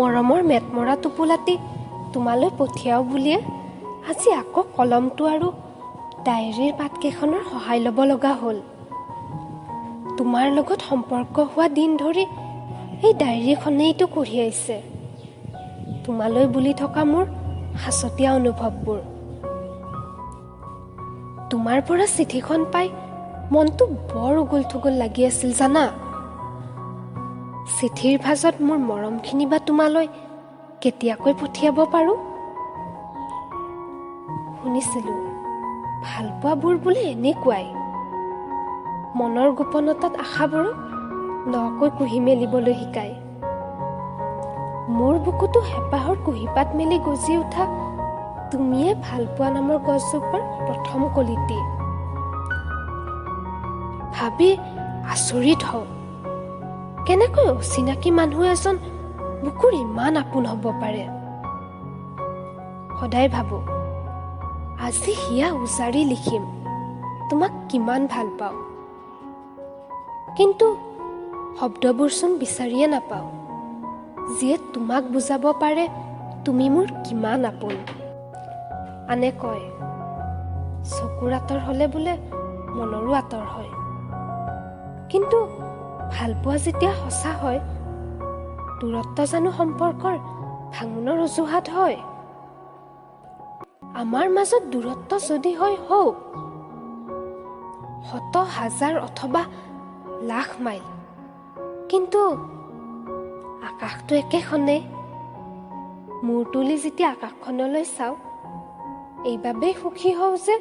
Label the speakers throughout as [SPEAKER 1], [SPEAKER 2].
[SPEAKER 1] মৰমৰ মেটমৰা টোপোলাটি তোমালৈ পঠিয়াও বুলিয়ে আজি আকৌ কলমটো আৰু ডায়েৰীৰ পাতকেইখনৰ সহায় ল'ব লগা হ'ল। তোমাৰ লগত সম্পৰ্ক হোৱা দিন ধৰি এই ডায়েৰীখনেইতো কঢ়িয়াইছে তোমালৈ বুলি থকা মোৰ সাঁচতীয়া অনুভৱবোৰ। তোমাৰ পৰা চিঠিখন পাই মনটো বৰ উগুল থুগুল লাগি আছিল জানা। চিঠিৰ ভাজত মোৰ মৰমখিনি বা তোমালৈ কেতিয়াকৈ পঠিয়াব পাৰোঁ। শুনিছিলোঁ ভালপোৱাবোৰ বোলে এনেকুৱাই, মনৰ গোপনতাত আশাবোৰক নকৈ কুহি মেলিবলৈ শিকায়। মোৰ বুকুতো হেঁপাহৰ কুহিপাত মেলি গজি উঠা তুমিয়ে ভালপোৱা নামৰ গছজোপাৰ প্ৰথম কলিটি। ভাবি আচৰিত হওঁ কেনেকৈ অচিনাকি মানুহ এজন বুকুৰ ইমান আপোন হ'ব পাৰে। সদায় ভাবোঁ আজি হিয়া উজাৰি লিখিম তোমাক কিমান ভাল পাওঁ, কিন্তু শব্দবোৰচোন বিচাৰিয়ে নাপাওঁ যিয়ে তোমাক বুজাব পাৰে তুমি মোৰ কিমান আপোন। আনে কয় চকুৰ আঁতৰ হ'লে বোলে মনৰো আঁতৰ হয়, কিন্তু ভালপোৱা যেতিয়া সঁচা হয় দূৰত্ব জানো সম্পৰ্কৰ ভাঙোনৰ অজুহাত হয়? আমাৰ মাজত দূৰত্ব যদি হয় হওক, শত হাজাৰ অথবা লাখ মাইল, কিন্তু আকাশটো একেখনেই। মূৰ তুলি যেতিয়া আকাশখনলৈ চাওঁ এইবাবেই সুখী হওঁ যে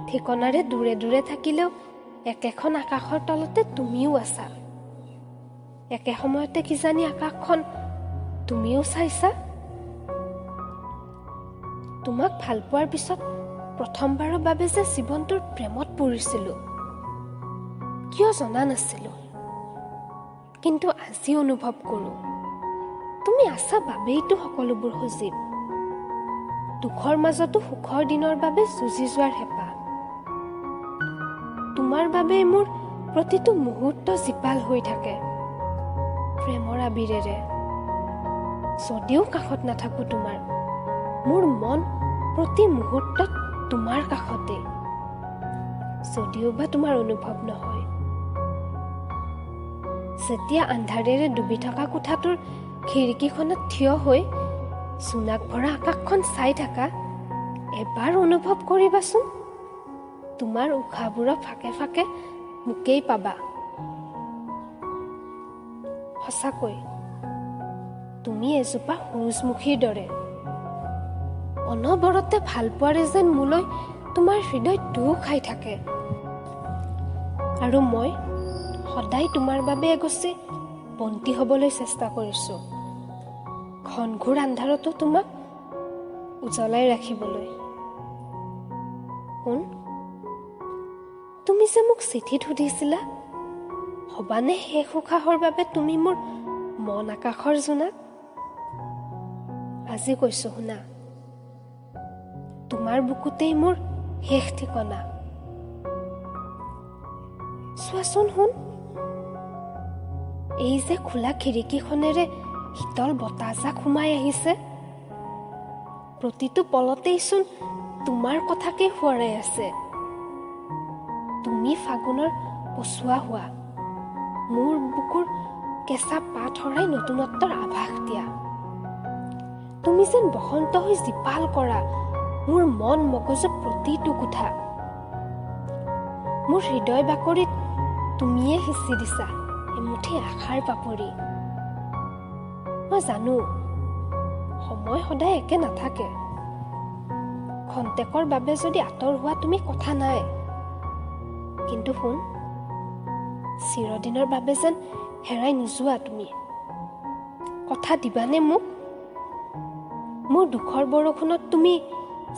[SPEAKER 1] ঠিকনাৰে দূৰে দূৰে থাকিলেও একেখন আকাশৰ তলতে তুমিও আছা। একে সময়তে কিজানি আকাশখন তুমিও চাইছা। তোমাক ভাল পোৱাৰ পিছত প্ৰথমবাৰৰ বাবে যে জীৱনটোৰ প্ৰেমত পৰিছিলোঁ কিয় জনা নাছিলোঁ, কিন্তু আজি অনুভৱ কৰোঁ তুমি আছা বাবেইতো সকলোবোৰ সজীৱ। দুখৰ মাজতো সুখৰ দিনৰ বাবে যুঁজি যোৱাৰ হেঁপাহ, তোমাৰ বাবেই মোৰ প্ৰতিটো মুহূৰ্ত জীপাল হৈ থাকে প্ৰেমৰ আবিৰেৰে। যদিও কাষত নাথাকো তোমাৰ, মোৰ মন প্ৰতি মুহূৰ্তত তোমাৰ কাষতে, যদিও বা তোমাৰ অনুভৱ নহয়। যেতিয়া আন্ধাৰেৰে ডুবি থকা কোঠাটোৰ খিৰিকীখনত থিয় হৈ জোনাক ভৰা আকাশখন চাই থাকা এবাৰ অনুভৱ কৰিবাচোন তোমাৰ উশাহবোৰৰ ফাকে ফাকে মোকেই পাবা। সঁচাকৈ তুমি এজোপা সূৰুযমুখীৰ দৰে, অনবৰতে ভালপোৱাৰে যেন মোলৈ তোমাৰ হৃদয় দুখ খাই থাকে, আৰু মই সদায় তোমাৰ বাবে এগছি বন্তি হ'বলৈ চেষ্টা কৰিছোঁ ঘনঘোৰ আন্ধাৰতো তোমাক উজ্বলাই ৰাখিবলৈ। শুন, তুমি যে মোক চিঠিত সুধিছিলা হবানে শেষ উশাহৰ বাবে তুমি মোৰ মন আকাশৰ জোনাক, আজি কৈছো শুনা, তোমাৰ বুকুতেই মোৰ শেষ ঠিকনা। চোৱাচোন শুন, এই যে খোলা খিৰিকীখনেৰে শীতল বতাহজাক সোমাই আহিছে, প্ৰতিটো পলতেইচোন তোমাৰ কথাকে সোঁৱৰাই আছে। তুমি ফাগুনৰ পচোৱা হোৱা, মোৰ বুকুৰ কেঁচা পাত সৰাই নতুনত্বৰ আভাস দিয়া। তুমি যেন বসন্ত হৈ জীপাল কৰা মোৰ মন মগজুৰ প্ৰতিটো কোঠা। মোৰ হৃদয় বাকৰিত তুমিয়ে সিঁচি দিছা এমুঠি আশাৰ পাপৰি। মই জানো সময় সদায় একে নাথাকে, খন্তেকৰ বাবে যদি আঁতৰ হোৱা তুমি কথা নাই, কিন্তু শুন, চিৰদিনৰ বাবে যেন হেৰাই নোযোৱা তুমি। কথা দিবানে মোক মোৰ দুখৰ বৰষুণত তুমি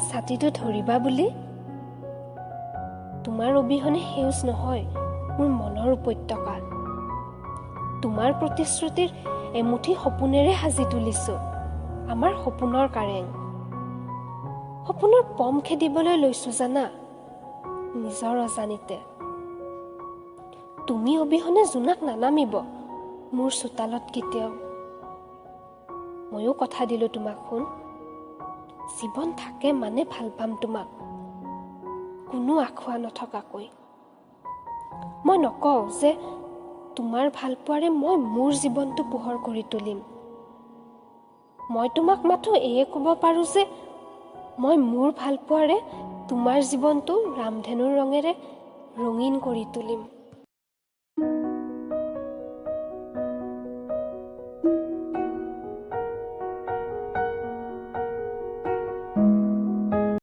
[SPEAKER 1] ছাতিটো ধৰিবা বুলি? তোমাৰ অবিহনে সেউজ নহয় মোৰ মনৰ উপত্যকা, তোমাৰ প্ৰতিশ্ৰুতিৰ এমুঠি সপোনেৰে সাজি তুলিছো আমাৰ সপোনৰ কাৰেং। সপোনৰ পম খেদিবলৈ লৈছো জানা নিজৰ অজানিতে। তুমি অবিহনে জোনাক নানামিব মোৰ চোতালত কেতিয়াও। ময়ো কথা দিলোঁ তোমাক শুন, জীৱন থাকে মানে ভাল পাম তোমাক, কোনো আখুৱা নথকাকৈ। মই নকওঁ যে তোমাৰ ভালপোৱাৰে মই মোৰ জীৱনটো পোহৰ কৰি তুলিম। মই তোমাক মাথো এয়ে ক'ব পাৰোঁ যে মই মোৰ ভালপোৱাৰে তোমাৰ জীৱনটো ৰামধেনুৰ ৰঙেৰে ৰঙীন কৰি তুলিম।